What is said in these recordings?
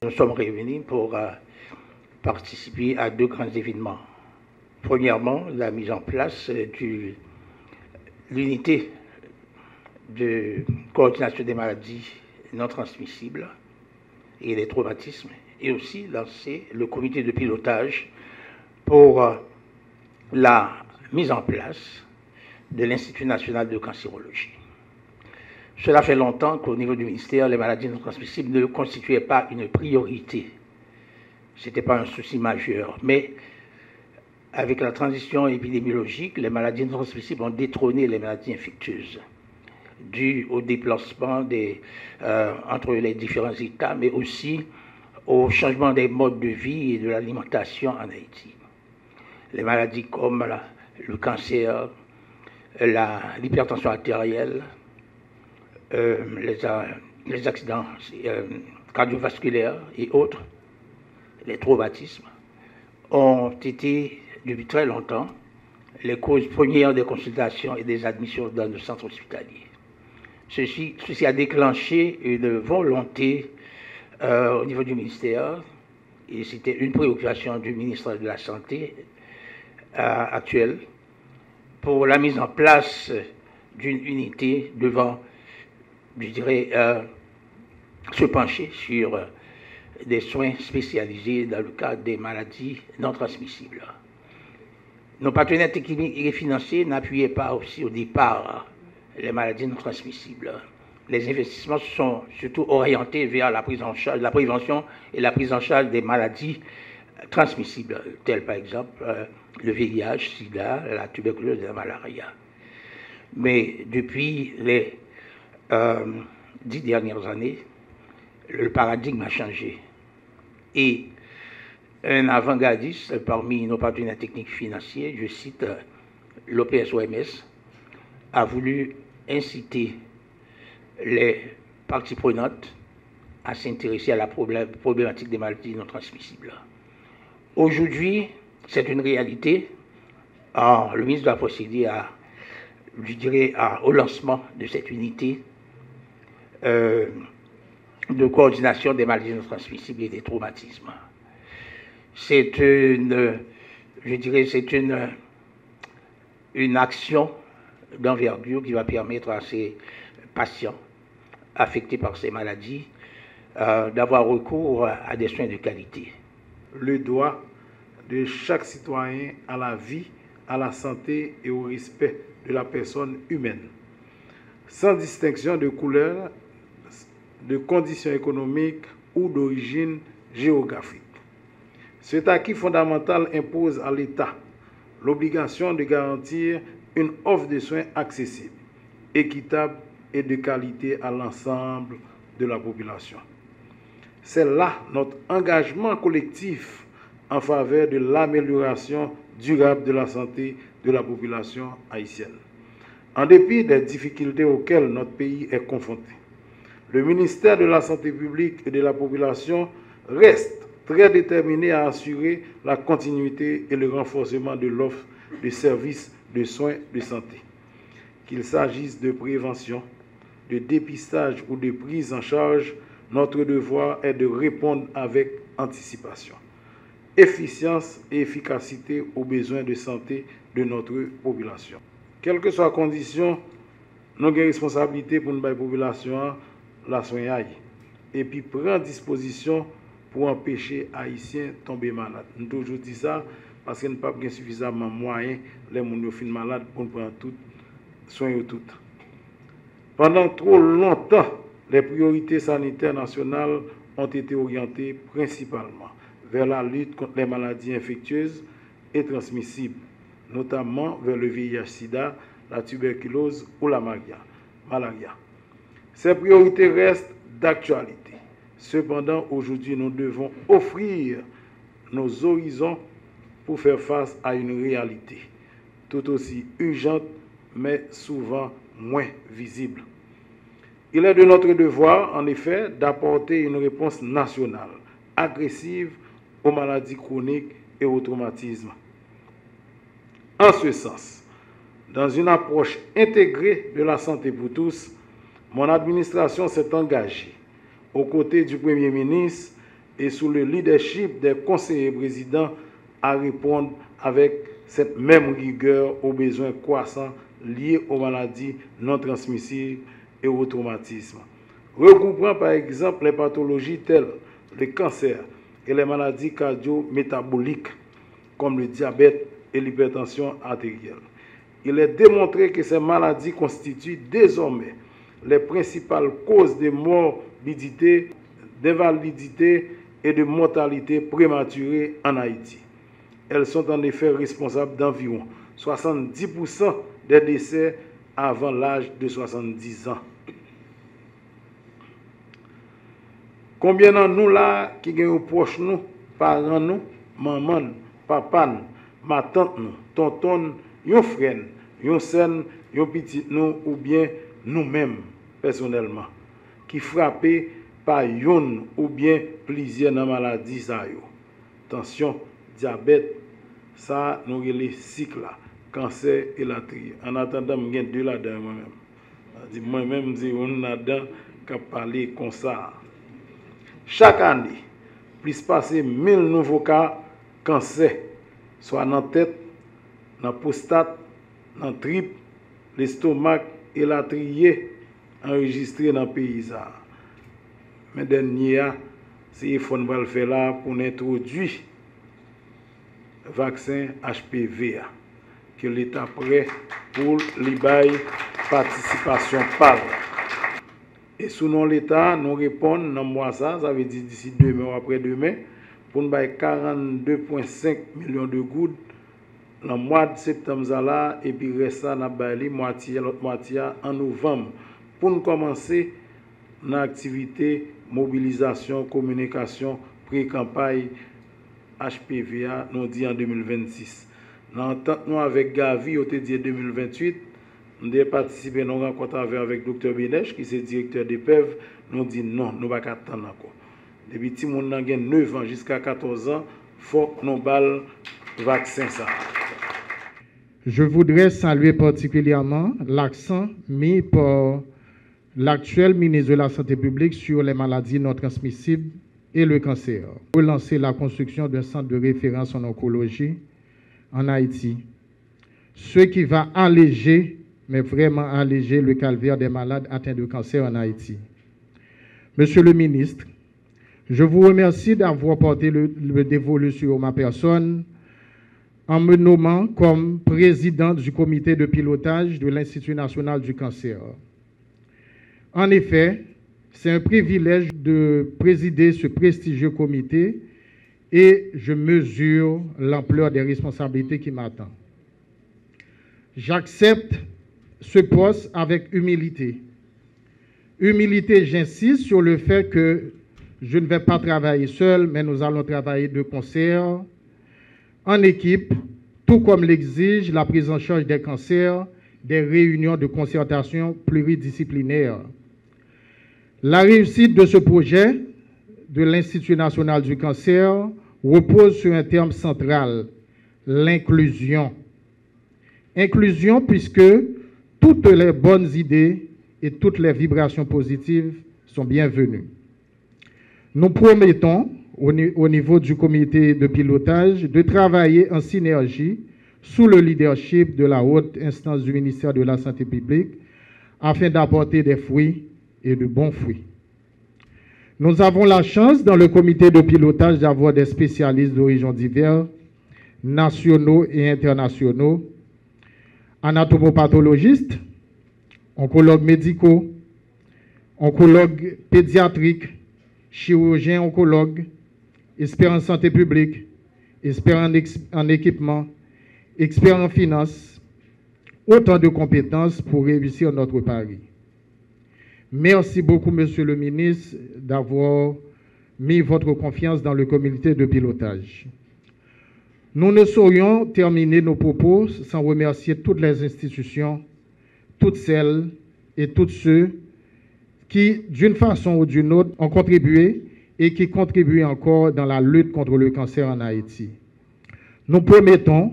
Nous sommes réunis pour participer à deux grands événements. Premièrement, la mise en place de l'unité de coordination des maladies non transmissibles et des traumatismes, et aussi lancer le comité de pilotage pour la mise en place de l'Institut national de cancérologie. Cela fait longtemps qu'au niveau du ministère, les maladies non transmissibles ne constituaient pas une priorité. Ce n'était pas un souci majeur. Mais avec la transition épidémiologique, les maladies non transmissibles ont détrôné les maladies infectieuses, dû au déplacement entre les différents États, mais aussi au changement des modes de vie et de l'alimentation en Haïti. Les maladies comme le cancer, l'hypertension artérielle, les accidents cardiovasculaires et autres, les traumatismes, ont été depuis très longtemps les causes premières des consultations et des admissions dans nos centres hospitaliers. Ceci a déclenché une volonté au niveau du ministère, et c'était une préoccupation du ministre de la Santé actuel, pour la mise en place d'une unité devant, je dirais, se pencher sur des soins spécialisés dans le cadre des maladies non transmissibles. Nos partenaires techniques et financiers n'appuyaient pas aussi au départ les maladies non transmissibles. Les investissements sont surtout orientés vers la prise en charge, la prévention et la prise en charge des maladies transmissibles, telles par exemple le VIH, SIDA, la tuberculose et la malaria. Mais depuis les 10 dernières années, le paradigme a changé. Et un avant-gardiste parmi nos partenaires techniques financiers, je cite l'OPS-OMS, a voulu inciter les parties prenantes à s'intéresser à la problématique des maladies non transmissibles. Aujourd'hui, c'est une réalité. Le ministre doit procéder au lancement de cette unité de coordination des maladies non transmissibles et des traumatismes. C'est une action d'envergure qui va permettre à ces patients affectés par ces maladies d'avoir recours à des soins de qualité. Le droit de chaque citoyen à la vie, à la santé et au respect de la personne humaine, sans distinction de couleur, de conditions économiques ou d'origine géographique. Cet acquis fondamental impose à l'État l'obligation de garantir une offre de soins accessible, équitable et de qualité à l'ensemble de la population. C'est là notre engagement collectif en faveur de l'amélioration durable de la santé de la population haïtienne. En dépit des difficultés auxquelles notre pays est confronté, le ministère de la Santé publique et de la population reste très déterminé à assurer la continuité et le renforcement de l'offre de services de soins de santé. Qu'il s'agisse de prévention, de dépistage ou de prise en charge, notre devoir est de répondre avec anticipation, efficience et efficacité aux besoins de santé de notre population. Quelle que soit la condition, nous avons une responsabilité pour notre population la soigner et puis prendre disposition pour empêcher les Haïtiens de tomber malades. Nous avons toujours dit ça parce que nous n'avons pas suffisamment de moyens, les gens qui sont malades, pour prendre tout, soigner tout. Pendant trop longtemps, les priorités sanitaires nationales ont été orientées principalement vers la lutte contre les maladies infectieuses et transmissibles, notamment vers le VIH-Sida, la tuberculose ou la malaria. Ces priorités restent d'actualité. Cependant, aujourd'hui, nous devons offrir nos horizons pour faire face à une réalité tout aussi urgente, mais souvent moins visible. Il est de notre devoir, en effet, d'apporter une réponse nationale, agressive aux maladies chroniques et aux traumatismes. En ce sens, dans une approche intégrée de la santé pour tous, mon administration s'est engagée aux côtés du Premier ministre et sous le leadership des conseillers présidents à répondre avec cette même rigueur aux besoins croissants liés aux maladies non transmissibles et aux traumatismes. Regroupant par exemple les pathologies telles le cancer et les maladies cardio-métaboliques comme le diabète et l'hypertension artérielle. Il est démontré que ces maladies constituent désormais les principales causes de morbidité, d'invalidité et de mortalité prématurée en Haïti. Elles sont en effet responsables d'environ 70% des décès avant l'âge de 70 ans. Combien de nous là qui ont proche nous, parents nous, maman, papa, ma tante nous, tonton, yon frère, yon sœur, yon petit nous ou bien nous-mêmes personnellement qui frappés par yon ou bien plusieurs dans maladie ça yo. Tension, diabète, ça nous les cycles là, cancer et la tri. En attendant, je gagne deux là-dedans moi-même. Moi-même je on là-dedans qui parler comme ça. Chaque année, plus passer 1000 nouveaux cas cancer, soit dans la tête, dans la prostate, dans le trip, l'estomac et la triée enregistrés dans le pays. Mais dernier, c'est qu'il faut le faire là pour introduire le vaccin HPV que l'État prêt pour l'IBAI participation par. Et selon l'État, nous répondons dans le mois ça veut dire d'ici demain ou après-demain, pour nous bailler 42,5 millions de gouttes dans le mois de septembre là, et puis reste ça dans la moitié, l'autre moitié en novembre, pour nous commencer l'activité mobilisation, communication, pré-campagne HPVA, nous dit en 2026. Dans l'entente nous avec Gavi, au dit 2028, nous avons participé à une rencontre avec Dr. Bénèche, qui est directeur des PEV. Nous dit non, nous ne pouvons pas attendre encore. Depuis que nous avons 9 ans jusqu'à 14 ans, il faut que nous balles le vaccin. Je voudrais saluer particulièrement l'accent mis par l'actuel ministre de la Santé publique sur les maladies non transmissibles et le cancer. Relancer la construction d'un centre de référence en oncologie en Haïti, ce qui va alléger, mais vraiment alléger le calvaire des malades atteints de cancer en Haïti. Monsieur le ministre, je vous remercie d'avoir porté le dévolu sur ma personne en me nommant comme président du comité de pilotage de l'Institut national du cancer. En effet, c'est un privilège de présider ce prestigieux comité et je mesure l'ampleur des responsabilités qui m'attendent. J'accepte ce poste avec humilité. Humilité, j'insiste sur le fait que je ne vais pas travailler seul, mais nous allons travailler de concert, en équipe, tout comme l'exige la prise en charge des cancers, des réunions de concertation pluridisciplinaires. La réussite de ce projet de l'Institut national du cancer repose sur un terme central, l'inclusion. Inclusion puisque toutes les bonnes idées et toutes les vibrations positives sont bienvenues. Nous promettons, au niveau du comité de pilotage, de travailler en synergie sous le leadership de la haute instance du ministère de la Santé publique afin d'apporter des fruits et de bons fruits. Nous avons la chance dans le comité de pilotage d'avoir des spécialistes d'horizons divers, nationaux et internationaux, anatomopathologistes, oncologues médicaux, oncologues pédiatriques, chirurgiens oncologues, experts en santé publique, experts en équipement, experts en finance, autant de compétences pour réussir notre pari. Merci beaucoup, Monsieur le ministre, d'avoir mis votre confiance dans le comité de pilotage. Nous ne saurions terminer nos propos sans remercier toutes les institutions, toutes celles et tous ceux qui, d'une façon ou d'une autre, ont contribué et qui contribuent encore dans la lutte contre le cancer en Haïti. Nous promettons,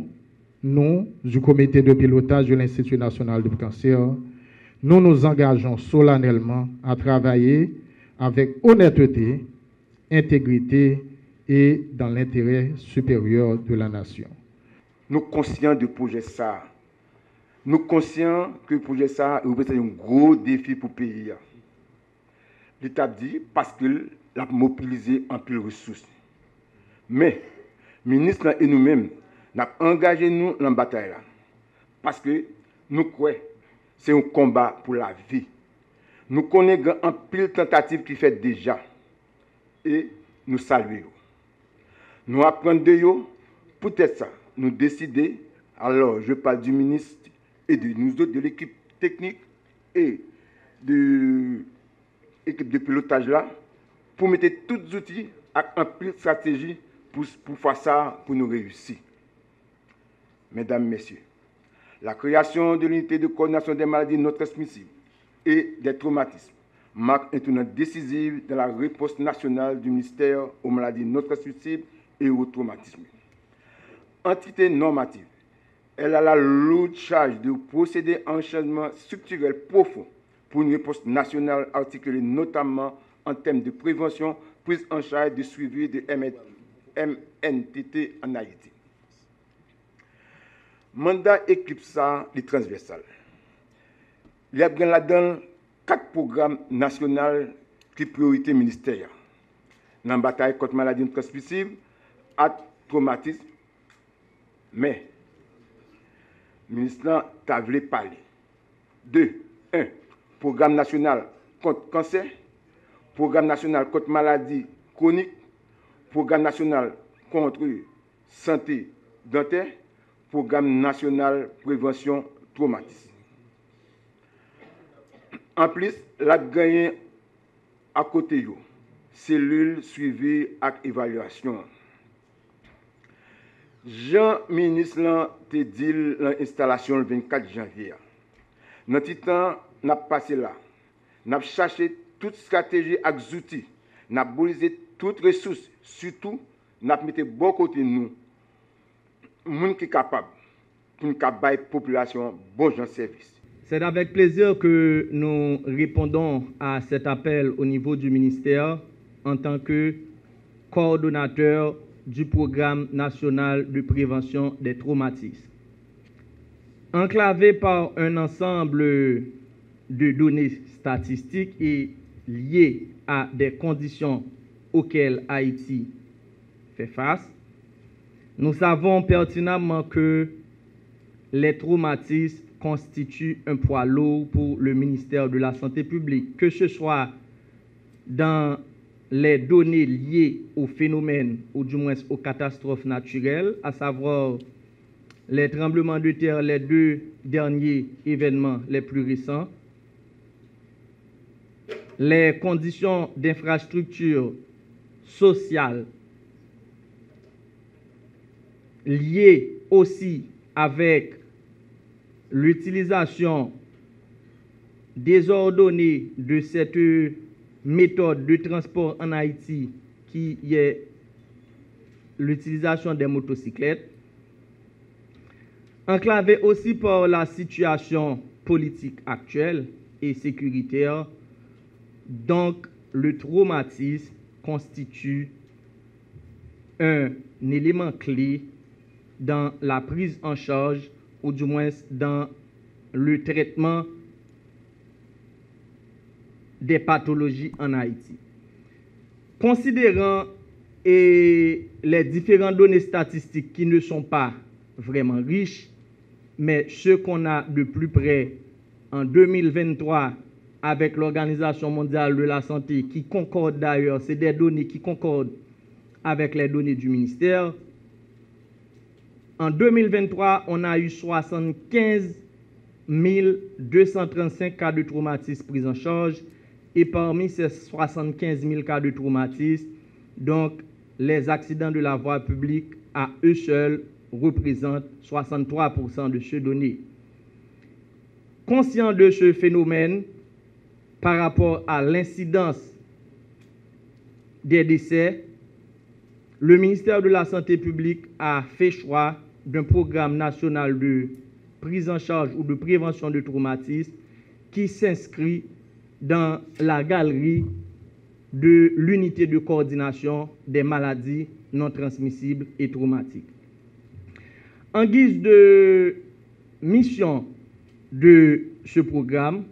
nous, du comité de pilotage de l'Institut national du cancer, nous nous engageons solennellement à travailler avec honnêteté intégrité et dans l'intérêt supérieur de la nation. Nous sommes conscients du projet ça. Nous sommes conscients que le projet ça représente un gros défi pour le pays. L'État dit parce qu'il a mobilisé un peu de ressources. Mais, le ministre et nous-mêmes, nous avons engagé nous dans la bataille. Parce que nous croyons que c'est un combat pour la vie. Nous connaissons un pile de tentatives qui fait déjà. Et nous saluons. Nous apprenons de eux, peut-être ça, nous décider, alors je parle du ministre et de nous autres, de l'équipe technique et de l'équipe de pilotage là, pour mettre tous les outils avec un pile de stratégie pour faire ça, pour nous réussir. Mesdames, Messieurs, la création de l'unité de coordination des maladies non transmissibles et des traumatismes marque un tournant décisif dans la réponse nationale du ministère aux maladies non transmissibles et aux traumatismes. Entité normative, elle a la lourde charge de procéder à un changement structurel profond pour une réponse nationale articulée notamment en termes de prévention, prise en charge de suivi de MNTT en Haïti. Mandat équipe ça, les transversales. Il y a bien là-dedans 4 programmes nationaux qui priorité ministère. Dans la bataille contre maladies transmissibles, à traumatisme. Mais, le ministre t'a voulu parler. 2. 1. Programme national contre cancer. Programme national contre maladies chroniques. Programme national contre santé dentaire. Programme national prévention traumatisme. En plus, la gagné à côté de cellule suivi et évaluation. Jean-Ministre te dit l'installation le 24 janvier. Dans le temps, nous avons passé là. Nous avons cherché toute stratégie et outils. Nous avons mobilisé toutes les ressources. Surtout, nous avons mis bon côté de nous. Monde qui est capable pour nous faire la population bon service. C'est avec plaisir que nous répondons à cet appel au niveau du ministère en tant que coordonnateur du programme national de prévention des traumatismes. Enclavé par un ensemble de données statistiques et liées à des conditions auxquelles Haïti fait face, nous savons pertinemment que les traumatismes constituent un poids lourd pour le ministère de la Santé publique, que ce soit dans les données liées aux phénomènes, ou du moins aux catastrophes naturelles, à savoir les tremblements de terre, les 2 derniers événements les plus récents, les conditions d'infrastructure sociale liées aussi avec l'utilisation désordonnée de cette méthode de transport en Haïti qui est l'utilisation des motocyclettes, enclavé aussi par la situation politique actuelle et sécuritaire. Donc, le traumatisme constitue un élément clé dans la prise en charge, ou du moins dans le traitement des pathologies en Haïti. Considérant les différentes données statistiques qui ne sont pas vraiment riches, mais ce qu'on a de plus près en 2023 avec l'Organisation mondiale de la santé, qui concorde d'ailleurs, c'est des données qui concordent avec les données du ministère. En 2023, on a eu 75 235 cas de traumatisme pris en charge, et parmi ces 75 000 cas de traumatisme, donc les accidents de la voie publique à eux seuls représentent 63% de ces données. Conscient de ce phénomène, par rapport à l'incidence des décès, le ministère de la Santé publique a fait choix d'un programme national de prise en charge ou de prévention de traumatisme qui s'inscrit dans la galerie de l'unité de coordination des maladies non transmissibles et traumatiques. En guise de mission de ce programme,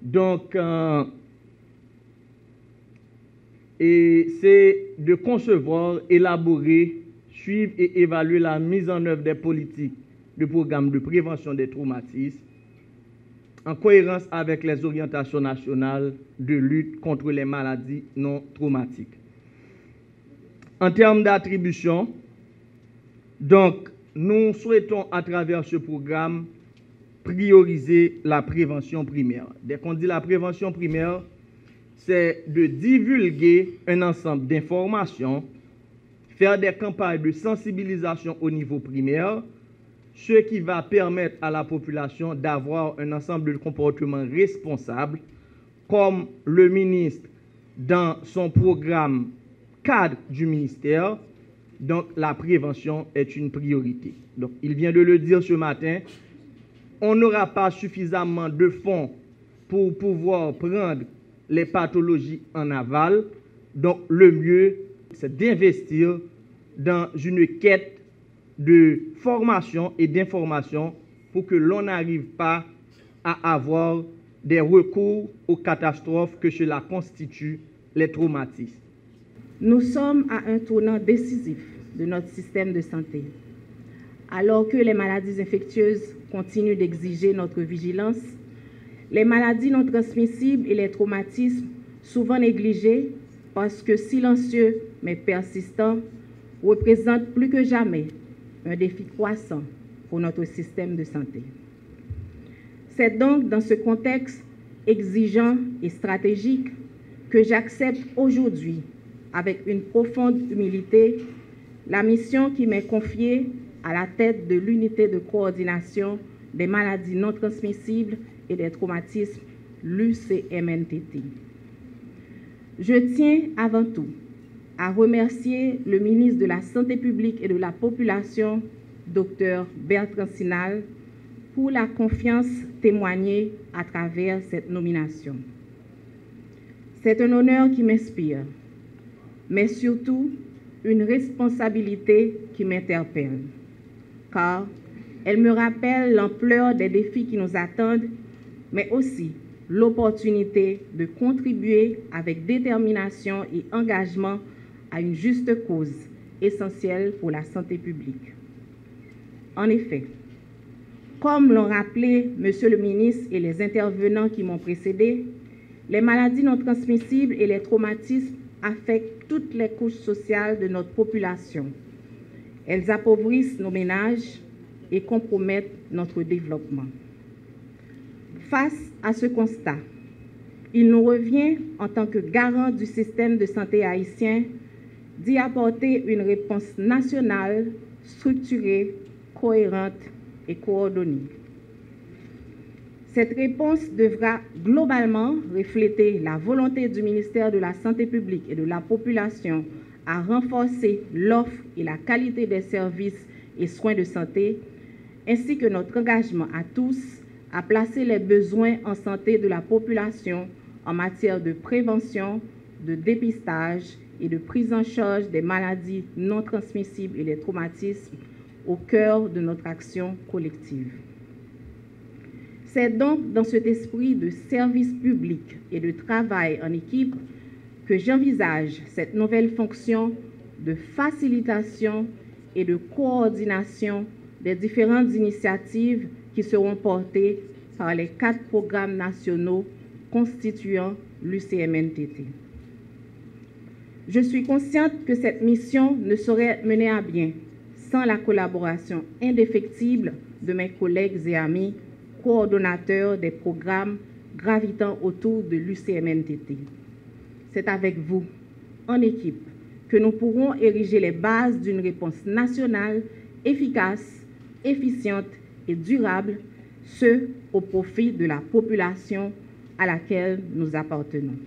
donc, et c'est de concevoir, élaborer, suivre et évaluer la mise en œuvre des politiques de programmes de prévention des traumatismes en cohérence avec les orientations nationales de lutte contre les maladies non traumatiques. En termes d'attribution, donc, nous souhaitons à travers ce programme prioriser la prévention primaire. Dès qu'on dit la prévention primaire, c'est de divulguer un ensemble d'informations, faire des campagnes de sensibilisation au niveau primaire, ce qui va permettre à la population d'avoir un ensemble de comportements responsables, comme le ministre dans son programme cadre du ministère. Donc la prévention est une priorité. Donc il vient de le dire ce matin, on n'aura pas suffisamment de fonds pour pouvoir prendre les pathologies en aval. Donc le mieux, c'est d'investir dans une quête de formation et d'information pour que l'on n'arrive pas à avoir des recours aux catastrophes que cela constitue les traumatismes. Nous sommes à un tournant décisif de notre système de santé. Alors que les maladies infectieuses continuent d'exiger notre vigilance, les maladies non transmissibles et les traumatismes, souvent négligés parce que silencieux mais persistants, représentent plus que jamais un défi croissant pour notre système de santé. C'est donc dans ce contexte exigeant et stratégique que j'accepte aujourd'hui, avec une profonde humilité, la mission qui m'est confiée à la tête de l'unité de coordination des maladies non transmissibles et des traumatismes, l'UCMNTT. Je tiens avant tout à remercier le ministre de la Santé publique et de la Population, Dr Bertrand Sinal, pour la confiance témoignée à travers cette nomination. C'est un honneur qui m'inspire, mais surtout une responsabilité qui m'interpelle, car elle me rappelle l'ampleur des défis qui nous attendent, mais aussi l'opportunité de contribuer avec détermination et engagement à une juste cause essentielle pour la santé publique. En effet, comme l'ont rappelé Monsieur le ministre et les intervenants qui m'ont précédé, les maladies non transmissibles et les traumatismes affectent toutes les couches sociales de notre population. Elles appauvrissent nos ménages et compromettent notre développement. Face à ce constat, il nous revient, en tant que garant du système de santé haïtien, d'y apporter une réponse nationale, structurée, cohérente et coordonnée. Cette réponse devra globalement refléter la volonté du ministère de la Santé publique et de la Population à renforcer l'offre et la qualité des services et soins de santé, ainsi que notre engagement à tous à placer les besoins en santé de la population en matière de prévention, de dépistage et de prise en charge des maladies non transmissibles et des traumatismes au cœur de notre action collective. C'est donc dans cet esprit de service public et de travail en équipe que j'envisage cette nouvelle fonction de facilitation et de coordination des différentes initiatives qui seront portées par les 4 programmes nationaux constituant l'UCMNTT. Je suis consciente que cette mission ne saurait être menée à bien sans la collaboration indéfectible de mes collègues et amis coordonnateurs des programmes gravitant autour de l'UCMNTT. C'est avec vous, en équipe, que nous pourrons ériger les bases d'une réponse nationale efficace, efficiente et durable, ce au profit de la population à laquelle nous appartenons.